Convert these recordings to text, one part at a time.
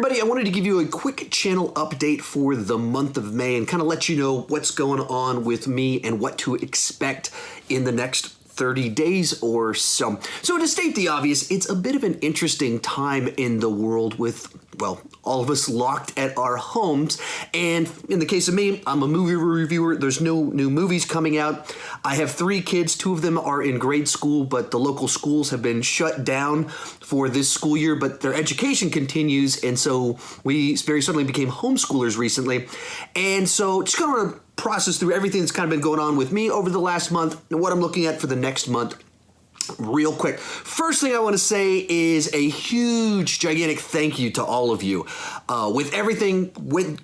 everybody, I wanted to give you a quick channel update for the month of May and kind of let you know what's going on with me and what to expect in the next 30 days or so. So to state the obvious, it's a bit of an interesting time in the world with, well, all of us locked at our homes. And in the case of me, I'm a movie reviewer. There's no new movies coming out. I have 3 kids. 2 of them are in grade school, but the local schools have been shut down for this school year, but their education continues. And so we very suddenly became homeschoolers recently. And so just going to process through everything that's kind of been going on with me over the last month and what I'm looking at for the next month real quick. First thing I want to say is a huge, gigantic thank you to all of you. With everything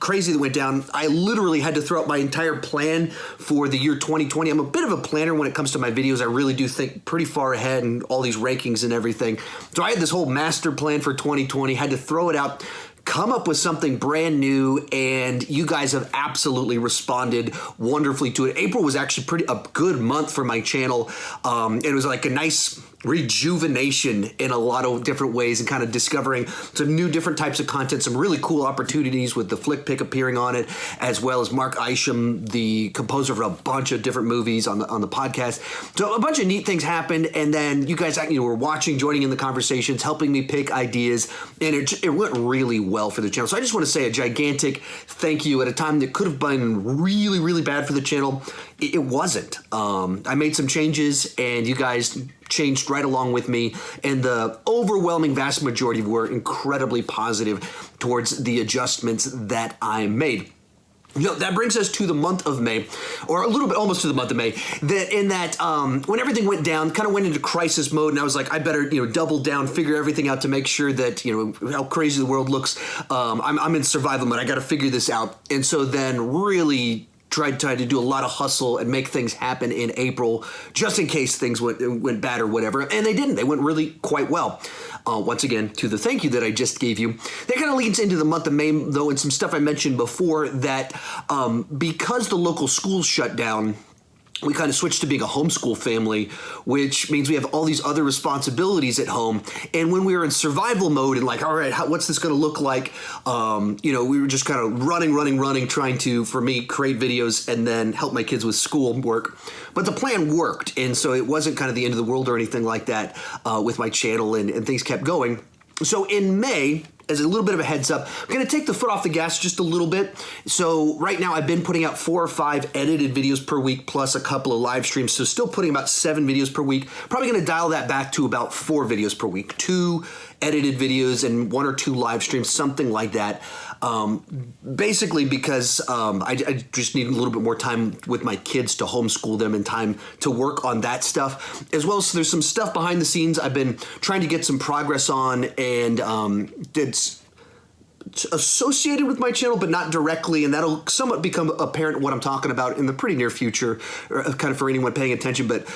crazy that went down, I literally had to throw out my entire plan for the year 2020. I'm a bit of a planner when it comes to my videos. I really do think pretty far ahead and all these rankings and everything. So I had this whole master plan for 2020, had to throw it out, come up with something brand new, and you guys have absolutely responded wonderfully to it. April was actually a good month for my channel. It was like a nice rejuvenation in a lot of different ways and kind of discovering some new different types of content, some really cool opportunities with the Flick Pick appearing on it, as well as Mark Isham, the composer of a bunch of different movies on the podcast. So a bunch of neat things happened, and then you guys were watching, joining in the conversations, helping me pick ideas, and it went really well for the channel. So I just want to say a gigantic thank you at a time that could have been really, really bad for the channel. It wasn't. I made some changes, and you guys changed right along with me, and the overwhelming vast majority were incredibly positive towards the adjustments that I made. That brings us to the month of May, or a little bit almost to the month of May, when everything went down, kind of went into crisis mode, and I was like, I better double down, figure everything out to make sure that how crazy the world looks. I'm in survival mode. I got to figure this out, and so then really tried to do a lot of hustle and make things happen in April, just in case things went bad or whatever. And they didn't. They went really quite well. Once again, to the thank you that I just gave you. That kind of leads into the month of May, though, and some stuff I mentioned before that because the local schools shut down, we kind of switched to being a homeschool family, which means we have all these other responsibilities at home. And when we were in survival mode and like, all right, what's this going to look like? We were just kind of running, trying to, for me, create videos and then help my kids with school work. But the plan worked. And so it wasn't kind of the end of the world or anything like that with my channel, and things kept going. So in May, as a little bit of a heads up, I'm going to take the foot off the gas just a little bit. So right now I've been putting out 4 or 5 edited videos per week plus a couple of live streams. So still putting about 7 videos per week. Probably going to dial that back to about 4 videos per week. 2 edited videos and 1 or 2 live streams, something like that. Basically because I just need a little bit more time with my kids to homeschool them and time to work on that stuff. As well as there's some stuff behind the scenes I've been trying to get some progress on, and it's associated with my channel, but not directly, and that'll somewhat become apparent what I'm talking about in the pretty near future, kind of for anyone paying attention. But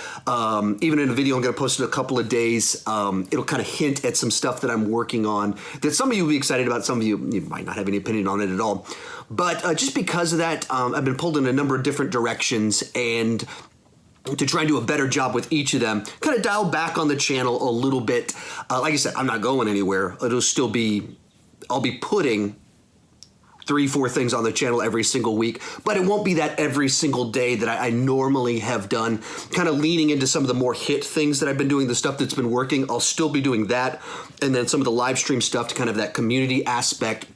even in a video I'm going to post in a couple of days, it'll kind of hint at some stuff that I'm working on that some of you will be excited about, some of you might not have any opinion on it at all. But just because of that, I've been pulled in a number of different directions, and to try and do a better job with each of them, kind of dial back on the channel a little bit. Like I said, I'm not going anywhere. It'll still be, I'll be putting 3-4 things on the channel every single week, but it won't be that every single day that I normally have done. Kind of leaning into some of the more hit things that I've been doing, the stuff that's been working, I'll still be doing that. And then some of the live stream stuff to kind of that community aspect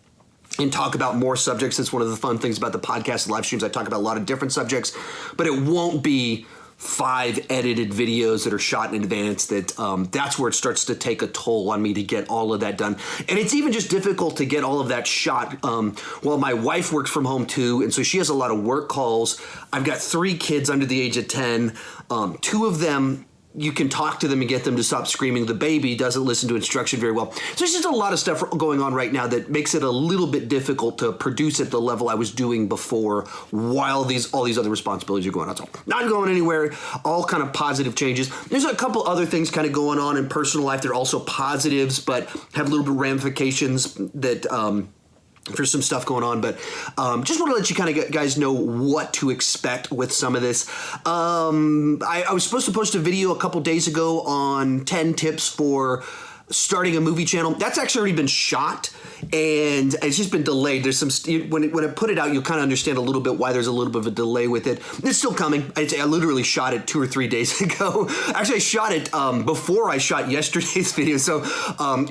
and talk about more subjects. That's one of the fun things about the podcast and live streams. I talk about a lot of different subjects, but it won't be 5 edited videos that are shot in advance. That's where it starts to take a toll on me to get all of that done. And it's even just difficult to get all of that shot. Well, my wife works from home too, and so she has a lot of work calls. I've got 3 kids under the age of 10. 2 of them, you can talk to them and get them to stop screaming. The baby doesn't listen to instruction very well. So there's just a lot of stuff going on right now that makes it a little bit difficult to produce at the level I was doing before while all these other responsibilities are going on. So not going anywhere, all kind of positive changes. There's a couple other things kind of going on in personal life that are also positives, but have a little bit of ramifications that for some stuff going on, but just want to let you kind of guys know what to expect with some of this. I was supposed to post a video a couple days ago on 10 tips for starting a movie channel. That's actually already been shot, and it's just been delayed. There's some when I put it out, you'll kind of understand a little bit why there's a little bit of a delay with it. It's still coming. I literally shot it 2 or 3 days ago. Actually, I shot it before I shot yesterday's video, so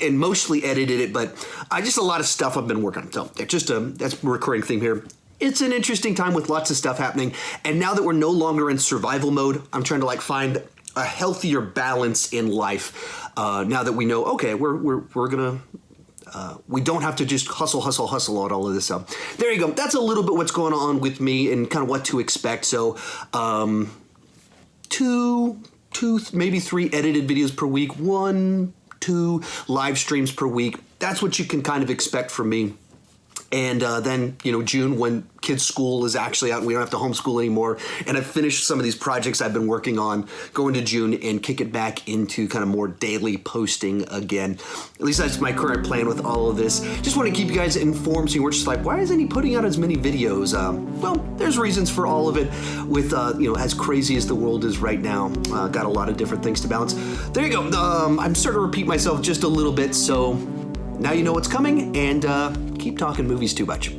and mostly edited it. But just a lot of stuff I've been working on. So that's a recurring theme here. It's an interesting time with lots of stuff happening, and now that we're no longer in survival mode, I'm trying to find a healthier balance in life. Now that we know, okay, we're gonna, we don't have to just hustle on all of this stuff. There you go. That's a little bit what's going on with me and kind of what to expect. So, 2, maybe 3 edited videos per week, 1, 2 live streams per week. That's what you can kind of expect from me. And then, June, when kids' school is actually out and we don't have to homeschool anymore, and I've finished some of these projects I've been working on, go into June and kick it back into kind of more daily posting again. At least that's my current plan with all of this. Just want to keep you guys informed, so you weren't just like, why isn't he putting out as many videos? Well, there's reasons for all of it with, as crazy as the world is right now. Got a lot of different things to balance. There you go. I'm starting to repeat myself just a little bit, so now you know what's coming, and keep talking movies too much.